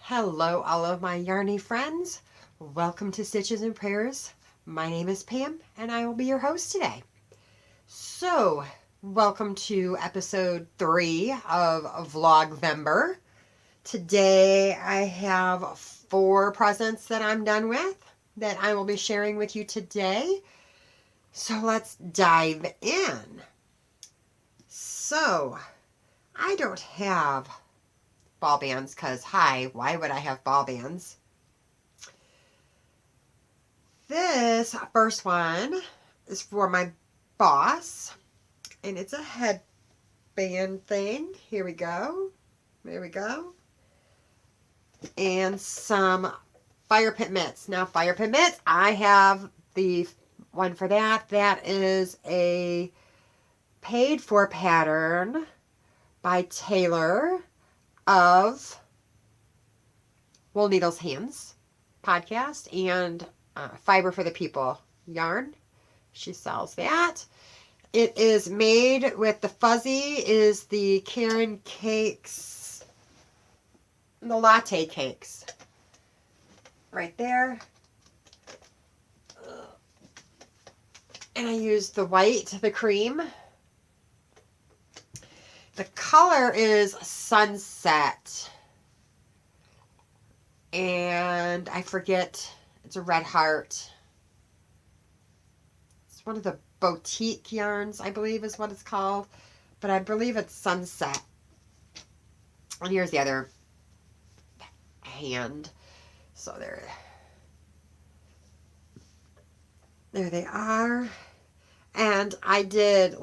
Hello, all of my yarny friends. Welcome to Stitches and Prayers. My name is Pam, and I will be your host today. So, welcome to episode 3 of Vlog Vember. Today, I have 4 presents that I'm done with that I will be sharing with you today. So, let's dive in. So, I don't have ball bands because, why would I have ball bands? This first one is for my boss, and it's a headband thing. Here we go. There we go. And some fire pit mitts. Now, fire pit mitts, I have the one for that. That is a paid for pattern by Taylor of Wool Needles Hands podcast and Fiber for the People yarn. She sells that. It is made with the fuzzy is the Karen cakes, the latte cakes. Right there. And I used the white, the cream. The color is Sunset. And I forget, it's a red heart. It's one of the boutique yarns, I believe is what it's called. But I believe it's Sunset. And here's the other hand. So there they are. And I did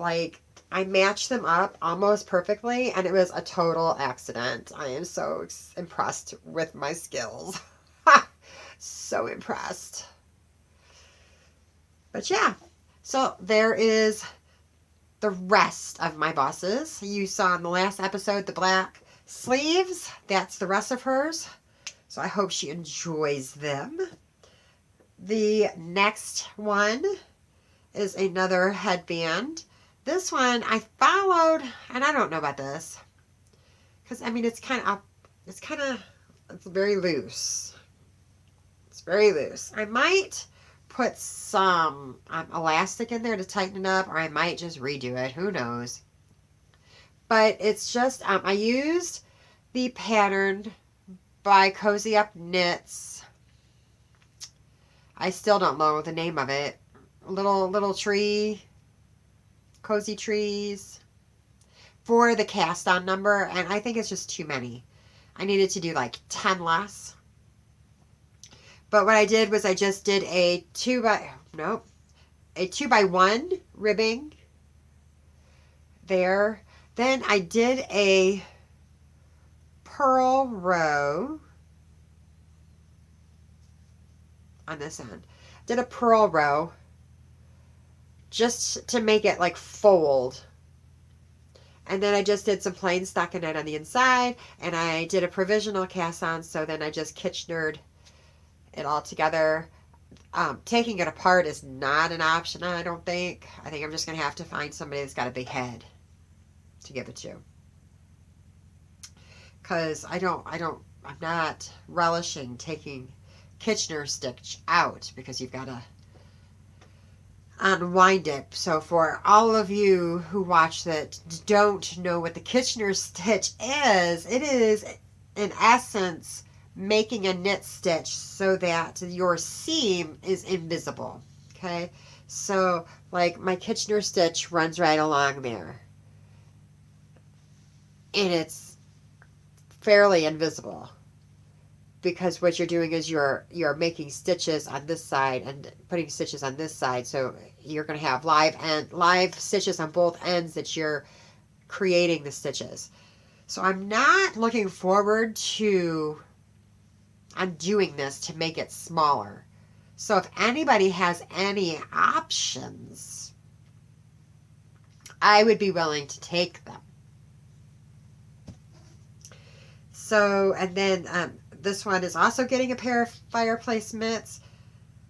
I matched them up almost perfectly, and it was a total accident. I am so impressed with my skills. So impressed. But yeah, so there is the rest of my bosses. You saw in the last episode the black sleeves. That's the rest of hers. So I hope she enjoys them. The next one is another headband. This one I followed, and I don't know about this, because I mean it's very loose. It's very loose. I might put some elastic in there to tighten it up, or I might just redo it. Who knows? But it's just I used the pattern by Cozy Up Knits. I still don't know the name of it. Little tree. Cozy trees for the cast on number, and I think it's just too many. I needed to do 10 less. But what I did was I just did a 2x1 ribbing there. Then I did a purl row on this end. Did a purl row just to make it fold. And then I just did some plain stockinette on the inside, and I did a provisional cast on, so then I just Kitchenered it all together. Taking it apart is not an option, I don't think. I think I'm just going to have to find somebody that's got a big head to give it to. Because I'm not relishing taking Kitchener stitch out, because you've got to unwind it. So for all of you who watch that don't know what the Kitchener stitch is, it is in essence making a knit stitch so that your seam is invisible. Okay, so my Kitchener stitch runs right along there, and it's fairly invisible, because what you're doing is you're making stitches on this side and putting stitches on this side. So you're going to have live stitches on both ends that you're creating the stitches. So I'm not looking forward to undoing this to make it smaller. So if anybody has any options, I would be willing to take them. So, and then this one is also getting a pair of fire pit mitts.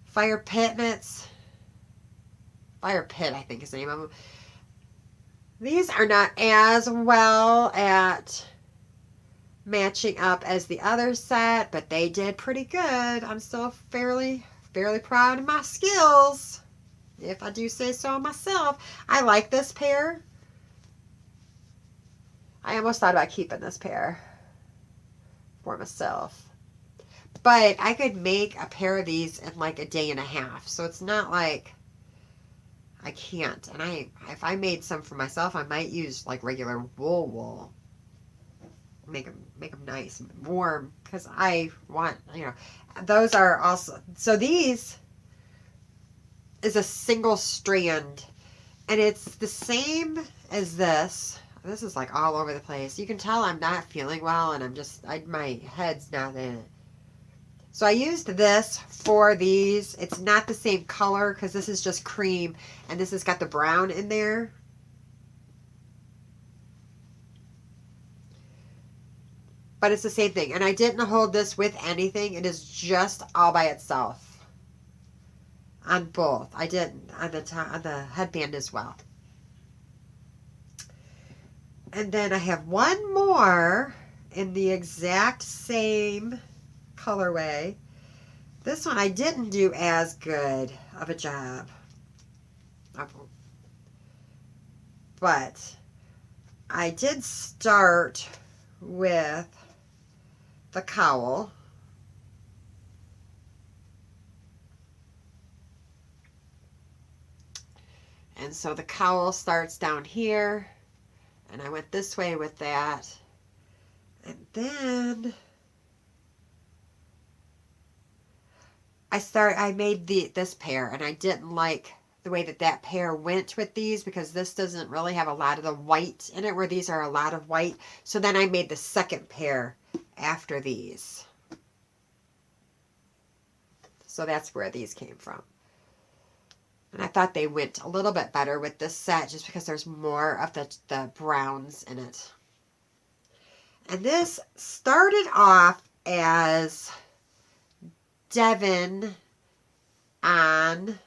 Fire pit, I think is the name of them. These are not as well at matching up as the other set, but they did pretty good. I'm still fairly proud of my skills, if I do say so myself. I like this pair. I almost thought about keeping this pair for myself. But I could make a pair of these in like a day and a half. So it's not like I can't. And if I made some for myself, I might use like regular wool. Make them nice and warm, because I want, those are also, so these is a single strand, and it's the same as this. This is like all over the place. You can tell I'm not feeling well, and my head's not in it. So I used this for these. It's not the same color because this is just cream, and this has got the brown in there. But it's the same thing. And I didn't hold this with anything. It is just all by itself. On both. I didn't. On the headband as well. And then I have one more in the exact same colorway. This one I didn't do as good of a job. But I did start with the cowl. And so the cowl starts down here, and I went this way with that. And then I made this pair, and I didn't like the way that pair went with these, because this doesn't really have a lot of the white in it, where these are a lot of white. So then I made the second pair after these. So that's where these came from. And I thought they went a little bit better with this set, just because there's more of the browns in it. And this started off as Devon on,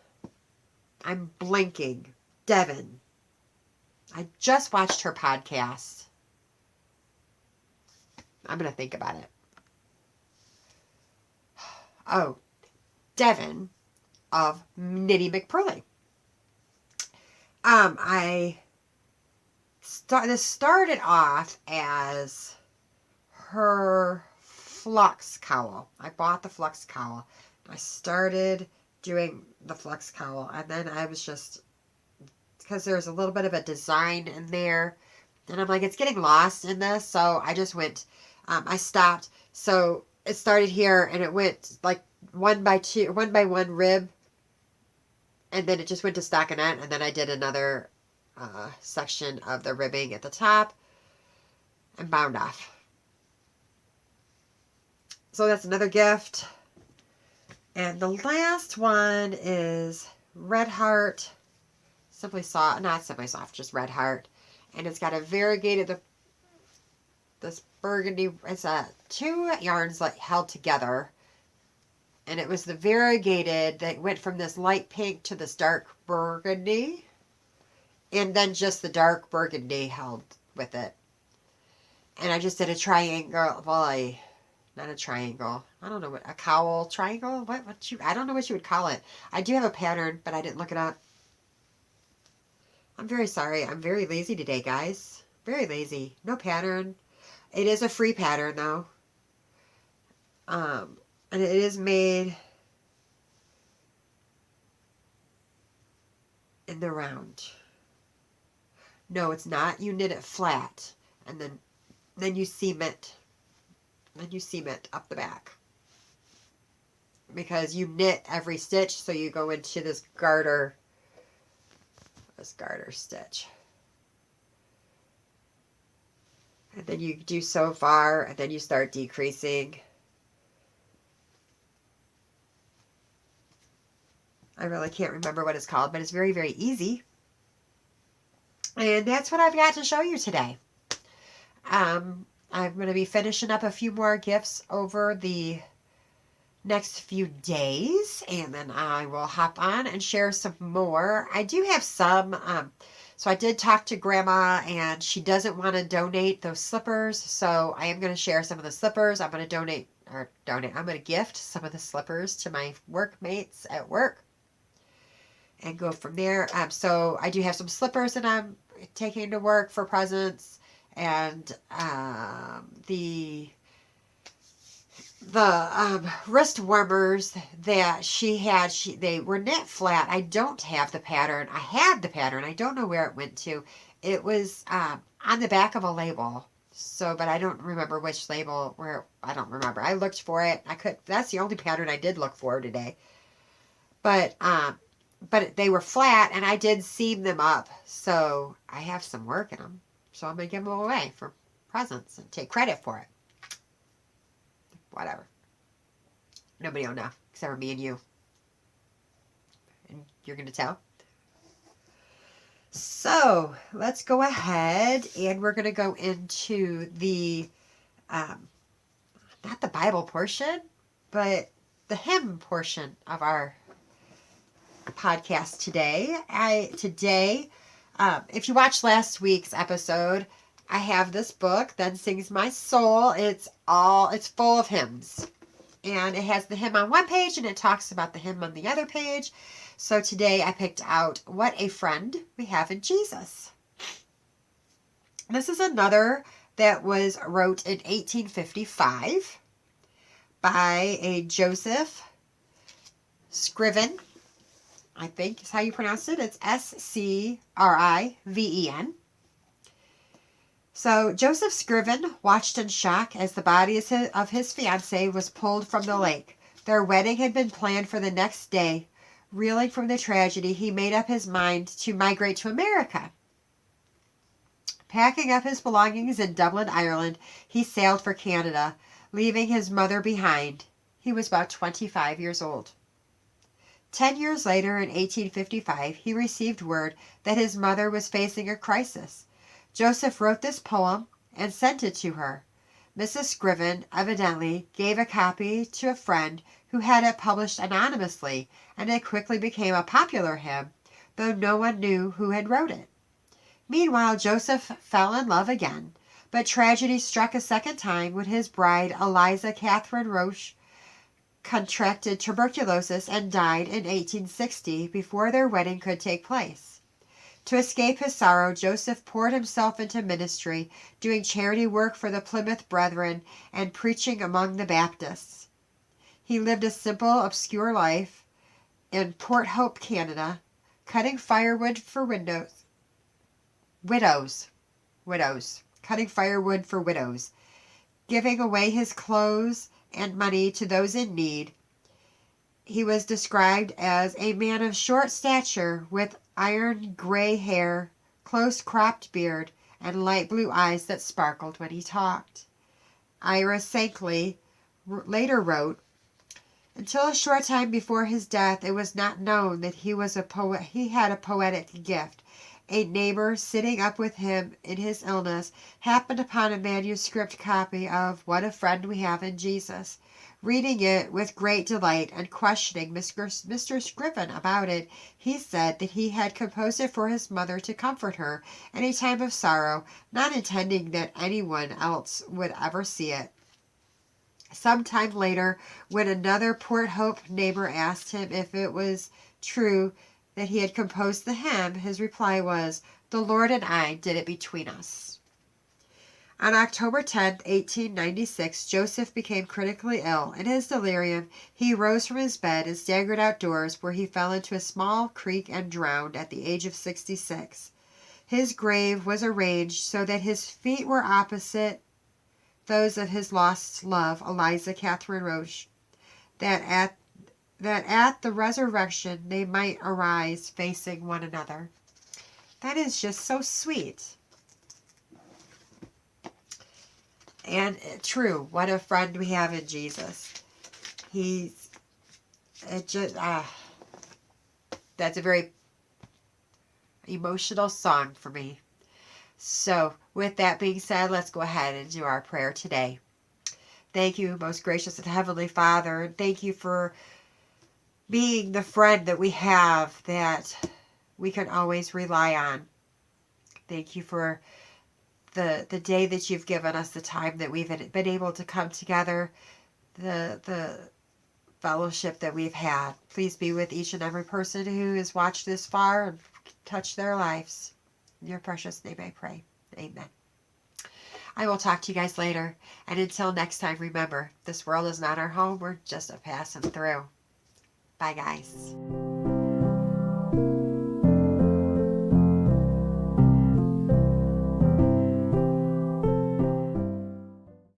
I'm blinking, Devon. I just watched her podcast. I'm going to think about it. Oh, Devon of Nitty McPurley. This started off as her flux cowl. I bought the flux cowl. I started doing the flux cowl, and then I was just, because there's a little bit of a design in there, and I'm like, it's getting lost in this, so I just went, I stopped. So it started here, and it went like one by one rib, and then it just went to stockinette, and then I did another section of the ribbing at the top and bound off. So that's another gift. And the last one is Red Heart Simply Soft, not Simply Soft, just Red Heart. And it's got a variegated, this burgundy, it's two yarns like held together. And it was the variegated that went from this light pink to this dark burgundy. And then just the dark burgundy held with it. And I just did a triangle, not a triangle. I don't know what, a cowl triangle? I don't know what you would call it. I do have a pattern, but I didn't look it up. I'm very sorry. I'm very lazy today, guys. Very lazy. No pattern. It is a free pattern, though. And it is made in the round. No, it's not. You knit it flat, and then you seam it. Then you seam it up the back, because you knit every stitch, so you go into this garter stitch, and then you do so far, and then you start decreasing. I really can't remember what it's called, but it's very, very easy. And that's what I've got to show you today. I'm going to be finishing up a few more gifts over the next few days, and then I will hop on and share some more. I do have some So I did talk to Grandma, and she doesn't want to donate those slippers. So I am going to share some of the slippers. I'm going to I'm going to gift some of the slippers to my workmates at work and go from there. So I do have some slippers that I'm taking to work for presents, and the wrist warmers that she had, they were knit flat. I don't have the pattern. I had the pattern. I don't know where it went to. It was on the back of a label. So, but I don't remember which label. I don't remember. I looked for it. That's the only pattern I did look for today. But they were flat, and I did seam them up. So I have some work in them. So I'm gonna give them away for presents and take credit for it. Whatever. Nobody will know except for me and you. And you're going to tell. So let's go ahead, and we're going to go into the, not the Bible portion, but the hymn portion of our podcast today. If you watched last week's episode, I have this book, Then Sings My Soul. It's full of hymns. And it has the hymn on one page, and it talks about the hymn on the other page. So today I picked out What a Friend We Have in Jesus. This is another that was wrote in 1855 by a Joseph Scriven, I think is how you pronounce it. It's Scriven. So Joseph Scriven watched in shock as the body of his fiancée was pulled from the lake. Their wedding had been planned for the next day. Reeling from the tragedy, he made up his mind to migrate to America. Packing up his belongings in Dublin, Ireland, he sailed for Canada, leaving his mother behind. He was about 25 years old. 10 years later, in 1855, he received word that his mother was facing a crisis. Joseph wrote this poem and sent it to her. Mrs. Scriven evidently gave a copy to a friend who had it published anonymously, and it quickly became a popular hymn, though no one knew who had wrote it. Meanwhile, Joseph fell in love again, but tragedy struck a second time when his bride, Eliza Catherine Roche, contracted tuberculosis and died in 1860 before their wedding could take place. To escape his sorrow, Joseph poured himself into ministry, doing charity work for the Plymouth Brethren and preaching among the Baptists. He lived a simple, obscure life in Port Hope, Canada, cutting firewood for widows, cutting firewood for widows, giving away his clothes and money to those in need. He was described as a man of short stature with iron gray hair, close cropped beard, and light blue eyes that sparkled when he talked. Ira Sankley later wrote, until a short time before his death, it was not known that he had a poetic gift. A neighbor sitting up with him in his illness happened upon a manuscript copy of What a Friend We Have in Jesus. Reading it with great delight and questioning Mr. Scriven about it, he said that he had composed it for his mother to comfort her in a time of sorrow, not intending that anyone else would ever see it. Some time later, when another Port Hope neighbor asked him if it was true that he had composed the hymn, his reply was, "The Lord and I did it between us." On October 10, 1896, Joseph became critically ill. In his delirium, he rose from his bed and staggered outdoors, where he fell into a small creek and drowned at the age of 66. His grave was arranged so that his feet were opposite those of his lost love, Eliza Catherine Roche, that at the resurrection they might arise facing one another. That is just so sweet. And true, what a friend we have in Jesus. That's a very emotional song for me. So, with that being said, let's go ahead and do our prayer today. Thank you, most gracious and heavenly Father. Thank you for being the friend that we have, that we can always rely on. Thank you for the day that you've given us, the time that we've been able to come together, the fellowship that we've had. Please be with each and every person who has watched this far and touch their lives. In your precious name I pray. Amen. I will talk to you guys later. And until next time, remember, this world is not our home. We're just a passing through. Bye, guys.